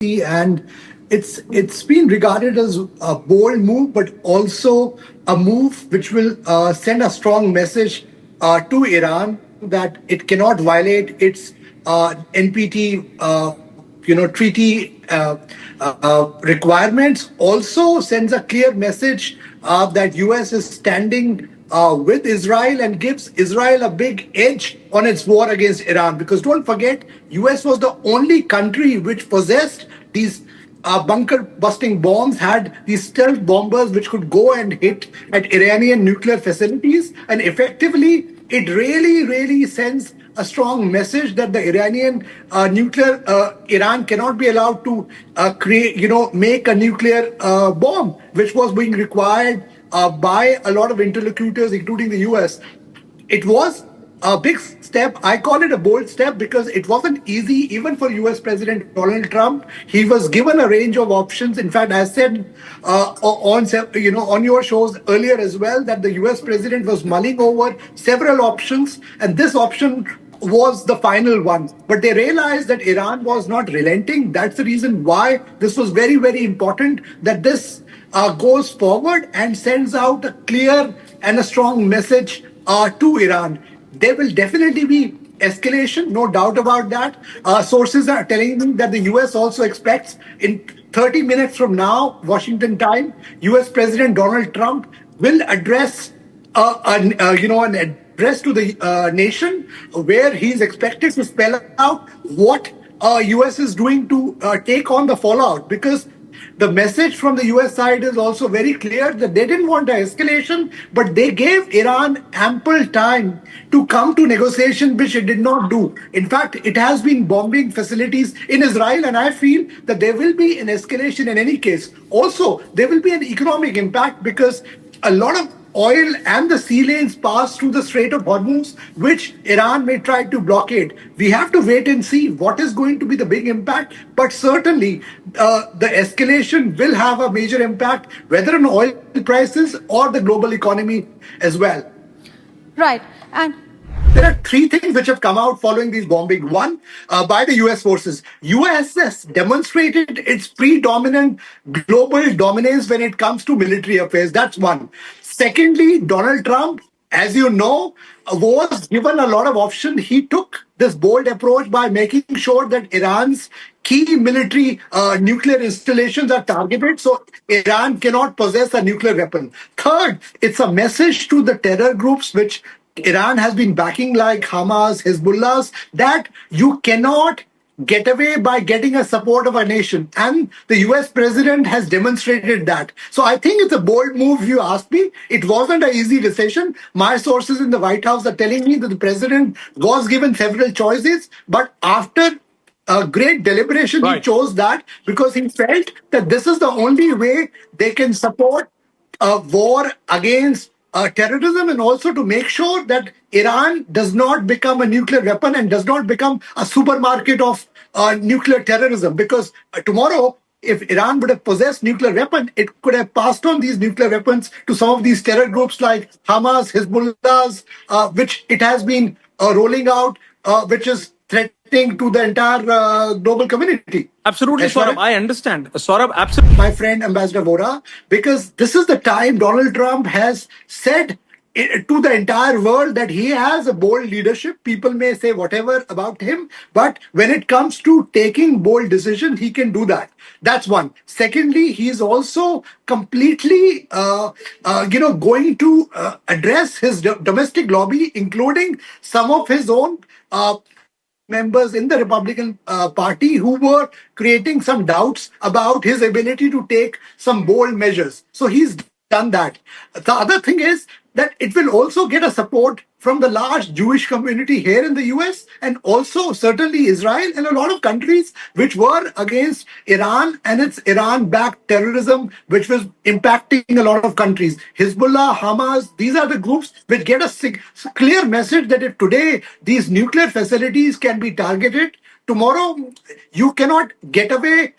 and it's been regarded as a bold move, but also a move which will send a strong message to Iran that it cannot violate its NPT, treaty requirements. Also sends a clear message that US is standing with Israel and gives Israel a big edge on its war against Iran. Because don't forget, US was the only country which possessed these bunker busting bombs, had these stealth bombers which could go and hit at Iranian nuclear facilities. And effectively, it really sends a strong message that the Iranian Iran cannot be allowed to make a nuclear bomb, which was being required by a lot of interlocutors, including the US. It was a big step. I call it a bold step because it wasn't easy even for US President Donald Trump. He was given a range of options. In fact, I said on your shows earlier as well that the US President was mulling over several options, and this option was the final one. But they realized that Iran was not relenting. That's the reason why this was very important that this goes forward and sends out a clear and a strong message to Iran. There will definitely be escalation, no doubt about that. Sources are telling me that the US also expects in 30 minutes from now, Washington time, US President Donald Trump will address an address to the nation where he's expected to spell out what US is doing to take on the fallout, because the message from the US side is also very clear that they didn't want an escalation, but they gave Iran ample time to come to negotiation, which it did not do. In fact, it has been bombing facilities in Israel, and I feel that there will be an escalation in any case. Also, there will be an economic impact because a lot of oil and the sea lanes pass through the Strait of Hormuz, which Iran may try to blockade. We have to wait and see what is going to be the big impact, but certainly the escalation will have a major impact, whether on oil prices or the global economy as well. Right. And There are three things which have come out following these bombing. One, by the US forces. US has demonstrated its predominant global dominance when it comes to military affairs. That's one. Secondly, Donald Trump, as you know, was given a lot of options. He took this bold approach by making sure that Iran's key military nuclear installations are targeted so Iran cannot possess a nuclear weapon. Third, it's a message to the terror groups which Iran has been backing, like Hamas, Hezbollah, that you cannot get away by getting a support of a nation. And the US president has demonstrated that. So I think it's a bold move, if you ask me. It wasn't an easy decision. My sources in the White House are telling me that the president was given several choices, but after a great deliberation, he chose that because he felt that this is the only way they can support a war against terrorism, and also to make sure that Iran does not become a nuclear weapon and does not become a supermarket of nuclear terrorism. Because tomorrow, if Iran would have possessed nuclear weapon, it could have passed on these nuclear weapons to some of these terror groups like Hamas, Hezbollah, which it has been rolling out, which is threatening to the entire global community. Absolutely, As far Saurabh. as I understand. Saurabh, absolutely. my friend Ambassador Vora, because this is the time Donald Trump has said to the entire world that he has a bold leadership. People may say whatever about him, but when it comes to taking bold decisions, he can do that. That's one. Secondly, he's also completely, going to address his domestic lobby, including some of his own members in the Republican Party who were creating some doubts about his ability to take some bold measures. So he's done that. The other thing is that it will also get a support from the large Jewish community here in the US, and also certainly Israel and a lot of countries which were against Iran and its Iran backed terrorism, which was impacting a lot of countries. Hezbollah, Hamas, these are the groups which get a clear message that if today these nuclear facilities can be targeted, tomorrow you cannot get away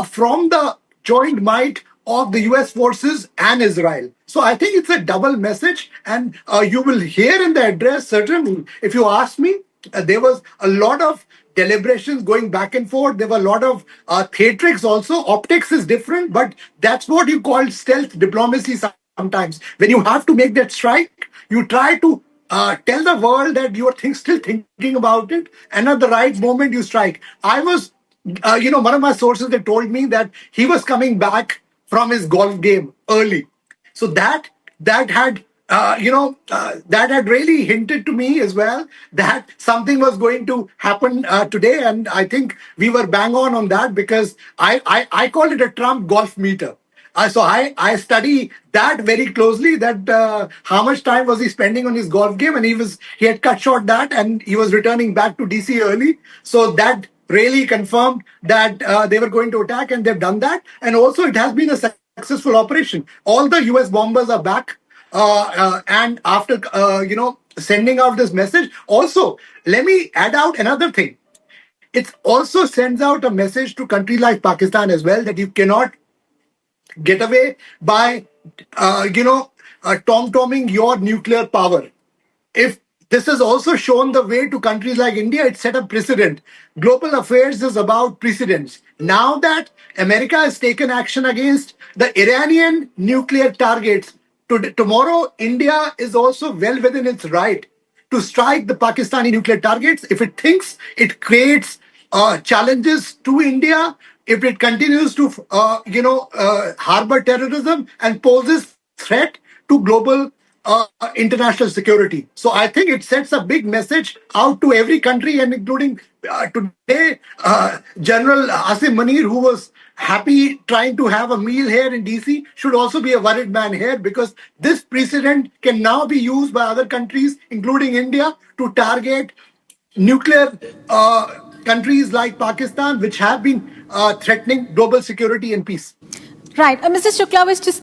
from the joint might of the US forces and Israel. So I think it's a double message, and you will hear in the address, certainly, if you ask me, there was a lot of deliberations going back and forth. There were a lot of theatrics also. Optics is different, but that's what you call stealth diplomacy sometimes. When you have to make that strike, you try to tell the world that you are still thinking about it, and at the right moment you strike. I was, one of my sources, they told me that he was coming back from his golf game early, so that had that had really hinted to me as well that something was going to happen today, and I think we were bang on that, because I call it a Trump golf meter. So I study that very closely. That how much time was he spending on his golf game, and he had cut short that, and he was returning back to DC early. So that really confirmed that they were going to attack, and they've done that. And also, it has been a successful operation. All the U.S. bombers are back, and after sending out this message. Also, let me add out another thing. It also sends out a message to countries like Pakistan as well, that you cannot get away by, tom-tomming your nuclear power. If this has also shown the way to countries like India, it set a precedent. Global affairs is about precedents. Now that America has taken action against the Iranian nuclear targets, tomorrow India is also well within its right to strike the Pakistani nuclear targets if it thinks it creates challenges to India, if it continues to, harbor terrorism and poses threat to global international security. So I think it sets a big message out to every country, and including today, General Asim Munir, who was happy trying to have a meal here in DC, should also be a worried man here, because this precedent can now be used by other countries, including India, to target nuclear countries like Pakistan, which have been threatening global security and peace. Right. Mr. Shukla was just